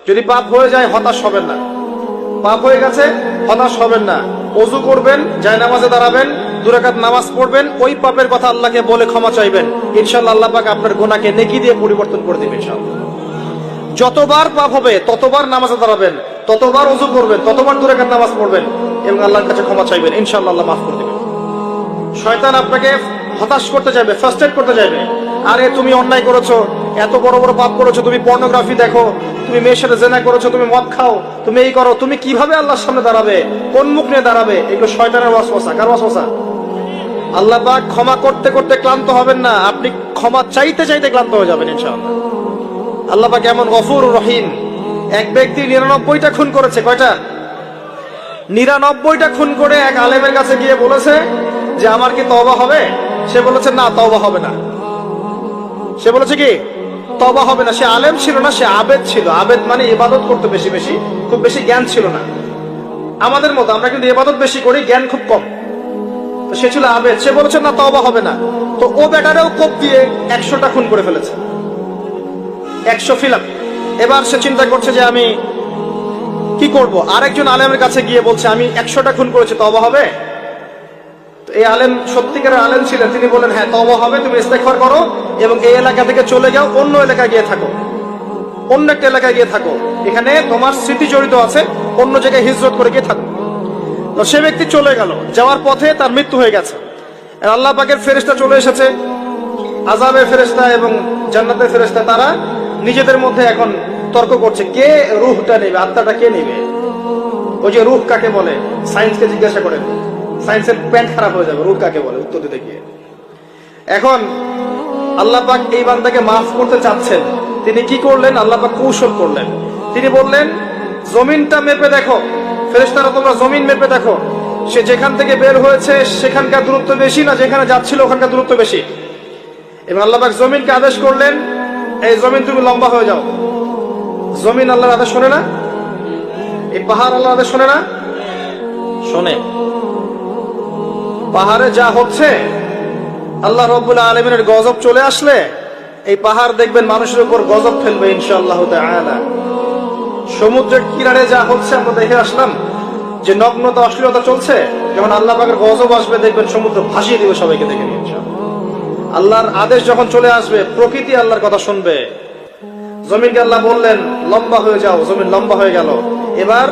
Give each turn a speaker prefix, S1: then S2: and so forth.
S1: যদি পাপ হয়ে যায় হতাশ হবেন না, পাপ হয়ে গেছে হতাশ হবেন না। ওযু করবেন, জায়নামাজে দাঁড়াবেন, 2 রাকাত নামাজ পড়বেন, ওই পাপের কথা আল্লাহকে বলে ক্ষমা চাইবেন। ইনশাআল্লাহ আল্লাহ পাক আপনার গুনাহকে নেকি দিয়ে পরিবর্তন করে দিবেন ইনশাআল্লাহ। যতবার পাপ হবে ততবার নামাজে দাঁড়াবেন, ততবার ওযু করবেন, ততবার 2 রাকাত নামাজ পড়বেন এবং আল্লাহর কাছে ক্ষমা চাইবেন। ইনশাআল্লাহ আল্লাহ মাফ করে দিবেন। শয়তান আপনাকে হতাশ করতে যাবে, ফ্রাস্ট্রেট করতে যাবে। আরে তুমি অন্যায় করেছো, এত বড় বড় পাপ করেছো, তুমি পর্নোগ্রাফি দেখো, তুমি মেয়ের সাথে জেনা করেছো, তুমি মদ খাও, তুমি এই করো, তুমি কিভাবে আল্লাহর সামনে দাঁড়াবে, কোন মুখ নিয়ে দাঁড়াবে? এগুলো শয়তানের ওয়াসওয়াসা। কার ওয়াসওয়াসা? আল্লাহ পাক ক্ষমা করতে করতে ক্লান্ত হবেন না, আপনি ক্ষমা চাইতে চাইতে ক্লান্ত হয়ে যাবেন ইনশাআল্লাহ। আল্লাহ পাক এমন গফুর রহিম। এক ব্যক্তি 99টা খুন করেছে। কয়টা? 99টা খুন করে এক আলেমের কাছে গিয়ে বলেছে যে আমার কি তওবা হবে? সে বলেছে না, তওবা হবে না। সে বলেছে কি তওবা হবে না। সে আলেম ছিল না, সে আবেদ ছিল। আবেদ মানে ইবাদত করতে বেশি বেশি, খুব বেশি জ্ঞান ছিল না। আমাদের মতো আমরা কিন্তু ইবাদত বেশি করি, জ্ঞান খুব কম। তো সে ছিল আবেদ, সে বলেছে না তওবা হবে না। তো ও বেটারেও কোপ দিয়ে 100টা খুন করে ফেলেছে, 100 ফিলাপ। এবার সে চিন্তা করছে যে আমি কি করব। আরেকজন আলেমের কাছে গিয়ে বলছে আমি 100টা খুন করেছি, তওবা হবে? এই আলেম সত্যিকারের আলেম ছিলেন, তিনি বলেন হ্যাঁ তওবা হবে, তুমি ইস্তেগফার করো এবং এই এলাকা থেকে চলে যাও, অন্য এলাকায় গিয়ে থাকো, অন্য একটা এলাকায় গিয়ে থাকো, এখানে তোমার স্মৃতি জড়িত আছে, অন্য জায়গায় হিজরত করে গিয়ে থাকো। তো সে ব্যক্তি চলে গেল, যাওয়ার পথে তার মৃত্যু হয়ে গেছে। আর আল্লাহ পাকের ফেরেশতা চলে এসেছে, আযাবের ফেরেশতা এবং জান্নাতের ফেরেশতা, তারা নিজেদের মধ্যে এখন তর্ক করছে কে রূহটা নেবে, আত্মাটা কে নেবে। ওই যে রূহ কাকে বলে, সায়েন্সকে জিজ্ঞাসা করেন, সায়েন্সের প্যান্ট খারাপ হয়ে যাবে। রূহ কাকে বলে উত্তর দিতে গিয়ে এখন আল্লাহ পাক এই বান্দাকে মাফ করতে চাচ্ছেন। তিনি কি করলেন? আল্লাহ পাক কৌশল করলেন। তিনি বললেন জমিনটা মেপে দেখো, ফেরেশতারা তোমরা জমিন মেপে দেখো, সে যেখান থেকে বের হয়েছে সেখানকার দূরত্ব বেশি না যেখানে যাচ্ছিল ওখানকার দূরত্ব বেশি। এবং আল্লাহ পাক জমিনকে আদেশ করলেন এই জমিন তুমি লম্বা হয়ে যাও। জমিন আল্লাহর আদেশ শোনে না? এই পাহাড় আল্লাহর আদেশ শোনে না? শোনে। পাহাড়ে যা হচ্ছে, আল্লাহ রাব্বুল আলামিনের গজব চলে আসলে এই পাহাড় দেখবেন মানুষের উপর গজব ফেলবে ইনশাআল্লাহ তাআলা। সমুদ্রের কিনারে যা হচ্ছে আমরা দেখে আসলাম যে নগ্নতা অশ্লীলতা চলছে, যখন আল্লাহ পাকের গজব আসবে দেখবেন সমুদ্র ভাসিয়ে দিবে সবাইকে দেখে নিয়ে ইনশাআল্লাহ। আল্লাহর আদেশ যখন চলে আসবে প্রকৃতি আল্লাহর কথা শুনবে। জমিনকে আল্লাহ বললেন লম্বা হয়ে যাও, জমিন লম্বা হয়ে গেল। এবার